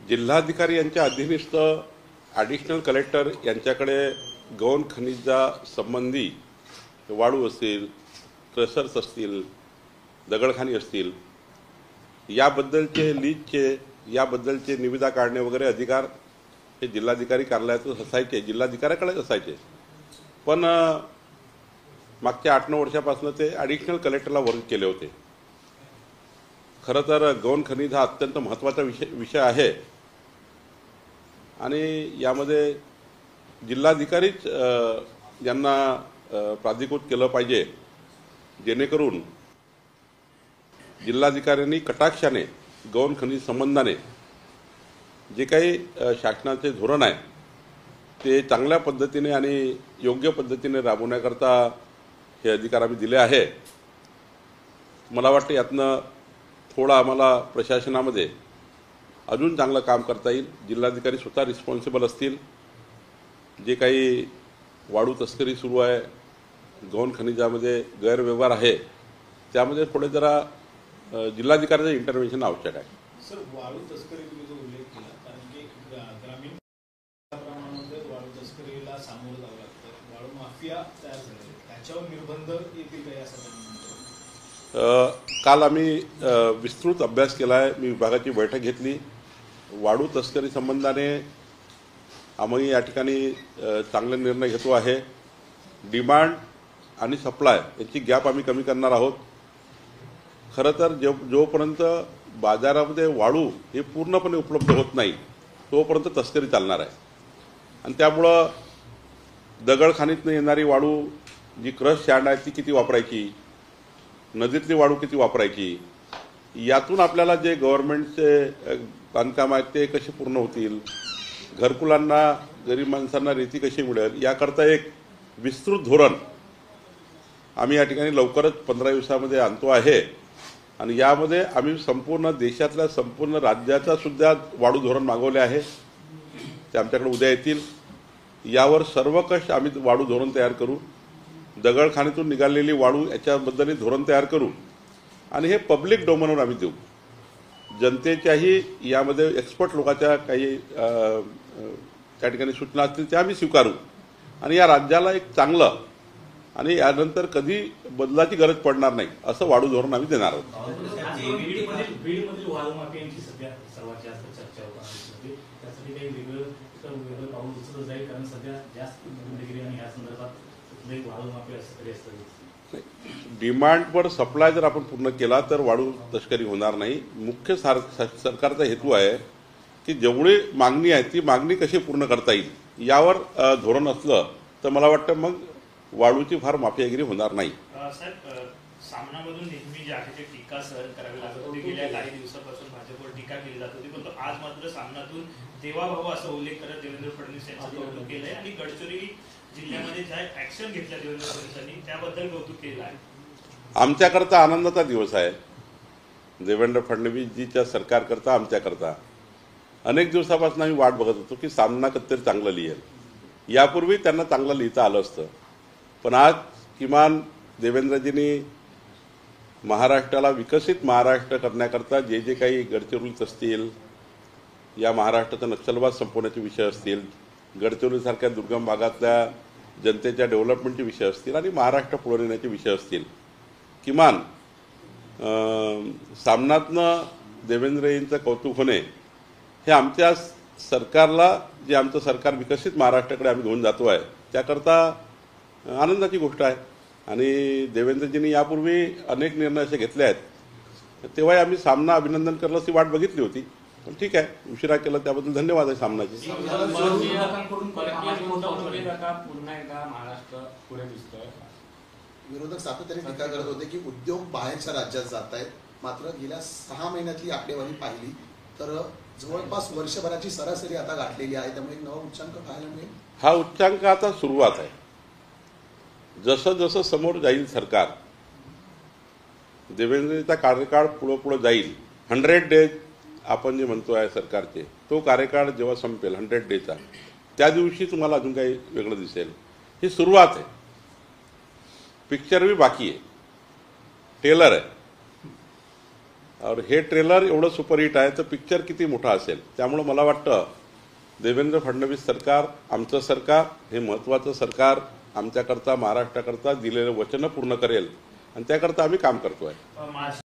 जिल्हाधिकारी यांच्या अधीनस्थ ॲडिशनल कलेक्टर यांच्याकडे गौण खनिजा संबंधी वाळू असतील, क्रशर्स असतील, दगडखानी असतील, याबद्दलचे लीजचे याबद्दलचे निविदा काढणे वगैरे अधिकार हे जिल्हाधिकारी कार्यालयातच असायचे, जिल्हाधिकाऱ्याकडेच असायचे. पण मागच्या 8-9 वर्षापासून ते ॲडिशनल कलेक्टरला वर्ग केले होते. खरं तर गौण खनिज हा अत्यंत महत्त्वाचा विषय आहे आणि यामध्ये जिल्हाधिकारीच यांना प्राधिकृत केलं पाहिजे, जेणेकरून जिल्हाधिकाऱ्यांनी कटाक्षाने गौण खनिज संबंधाने जे काही शासनाचे धोरण आहे ते चांगल्या पद्धतीने आणि योग्य पद्धतीने राबवण्याकरता हे अधिकार आम्ही दिले आहे. मला वाटतं यातनं थोडं आम्हाला प्रशासनामध्ये अजून चांगलं काम करता येईल. जिल्हाधिकारी स्वतः रिस्पॉन्सिबल असतील. जे काही वाळू तस्करी सुरू आहे, गौण खनिजामध्ये गैरव्यवहार आहे, त्यामध्ये थोडे जरा जिल्हाधिकाऱ्याचं इंटरव्हेन्शन आवश्यक आहे. सर, वाळू तस्करी तुम्ही जो उल्लेख केला, कारण की ग्रामीण प्रमाणामध्ये वाळू तस्करीला सामोरं जावं लागतं, वाळू माफिया तयार झाले, त्याच्यावर निर्बंध येतील का या सगळ्यांना? काल आम्ही विस्तृत अभ्यास केला आहे. मी विभागाची बैठक घेतली. वाळू तस्करी संबंधाने आम्ही या ठिकाणी चांगले निर्णय घेतो आहे. डिमांड आणि सप्लाय याची गॅप आम्ही कमी करणार आहोत. खरं तर जोपर्यंत बाजारामध्ये वाळू हे पूर्णपणे उपलब्ध होत नाही तोपर्यंत तस्करी चालणार आहे. आणि त्यामुळं दगडखानीतनं येणारी वाळू जी क्रश सँड आहे ती किती वापरायची, नदीतली वाळू किती वापरायची, यातून आपल्याला जे गव्हर्नमेंटचे बांधकाम आहेत ते कसे पूर्ण होतील, घरकुलांना गरीब माणसांना रेती कशी मिळेल, याकरता एक विस्तृत धोरण आम्ही या ठिकाणी लवकरच 15 दिवसामध्ये आणतो आहे. आणि यामध्ये आम्ही संपूर्ण देशातल्या संपूर्ण राज्याचा सुद्धा वाळू धोरण मागवले आहे. ते आमच्याकडे उद्या येतील. यावर सर्वकष आम्ही वाळू धोरण तयार करू. दगडखानीतून निघालेली वाळू याच्याबद्दलही धोरण तयार करू आणि हे पब्लिक डोमेनवर आम्ही देऊ. जनतेच्याही यामध्ये एक्सपर्ट लोकांच्या काही त्या ठिकाणी सूचना असतील त्या आम्ही स्वीकारू आणि या राज्याला एक चांगलं आणि यानंतर कधी बदलाची गरज पडणार नाही असं वाळू धोरण आम्ही देणार आहोत. डिमांडवर सप्लाय जर आपण पूर्ण केला तर वाळू तस्करी होणार नाही. मुख्य सरकारचा हेतू आहे की जेवढी मागणी आहे ती मागणी कशी पूर्ण करता येईल यावर धोरण असलं तर मला वाटतं मग वाळूची फार माफियागिरी होणार नाही. साहेब, सामनामधून नेहमी जे आहे ते टीका सहन करावी लागत होती. गेल्या काही दिवसापासून भाजपवर टीका केली जात होती, पण आज मात्र सामनातून देवाभाऊ असा उल्लेख करत देवेंद्र फडणवीस यांचं कौतुक केलंय आणि गडचिरोली जिल्ह्यामध्ये ज्या ऍक्शन घेतल्या देवेंद्र फडणवीसांनी त्याबद्दल कौतुक केलं आहे. आमच्याकरता आनंदाचा दिवस आहे. देवेंद्र फडणवीसजीच्या सरकारकरता आमच्याकरता अनेक दिवसापासून आम्ही वाट बघत होतो की सामना कधीतरी चांगलं लिहेल. यापूर्वी त्यांना चांगलं लिहिता आलं असतं, पण आज किमान देवेंद्रजींनी महाराष्ट्राला विकसित महाराष्ट्र करण्याकरता जे जे काही गडचिरोलीत असतील, या महाराष्ट्राचा नक्षलवाद संपवण्याचे विषय असतील, गडचिरोलीसारख्या दुर्गम भागातल्या जनतेच्या डेव्हलपमेंटचे विषय असतील आणि महाराष्ट्र पुढे नेण्याचे विषय असतील, किमान सामनातनं देवेंद्रजींचं कौतुक होणे हे आमच्या सरकारला, जे आमचं सरकार विकसित महाराष्ट्राकडे आम्ही घेऊन जातो आहे त्याकरता आनंदाची गोष्ट आहे. आणि देवेंद्रजींनी यापूर्वी अनेक निर्णय असे घेतले आहेत, तेव्हाही आम्ही सामना अभिनंदन करलं ती वाट बघितली होती. पण ठीक आहे, उशिरा केलं त्याबद्दल धन्यवाद आहे सामनाचे. विरोधक सातत्याने टीका करत होते की उद्योग बाहेरच्या राज्यात जात आहेत, मात्र गेल्या 6 महिन्यातली आकडेवारी पाहिली तर जवळपास वर्षभराची सरासरी आता गाठलेली आहे, त्यामुळे एक नवा उच्चांक पाहायला मिळेल. हा उच्चांक आता सुरुवात आहे. जसं जसं समोर जाईल सरकार, देवेंद्रजींचा कार्यकाळ पुढे जाईल, 100 डेज आपण जे म्हणतो आहे सरकारचे, तो कार्यकाळ जेव्हा संपेल 100 डेजचा, त्या दिवशी तुम्हाला अजून काही वेगळं दिसेल. ही सुरुवात आहे. पिक्चर भी बाकी आहे, टेलर आहे. और हे ट्रेलर एवढं सुपरहिट आहे तर पिक्चर किती मोठा असेल. त्यामुळे मला वाटतं देवेंद्र फडणवीस सरकार, आमचं सरकार हे महत्त्वाचं सरकार, आमच्याकरता महाराष्ट्राकरता दिलेलं वचनं पूर्ण करेल आणि त्याकरता आम्ही काम करतोय.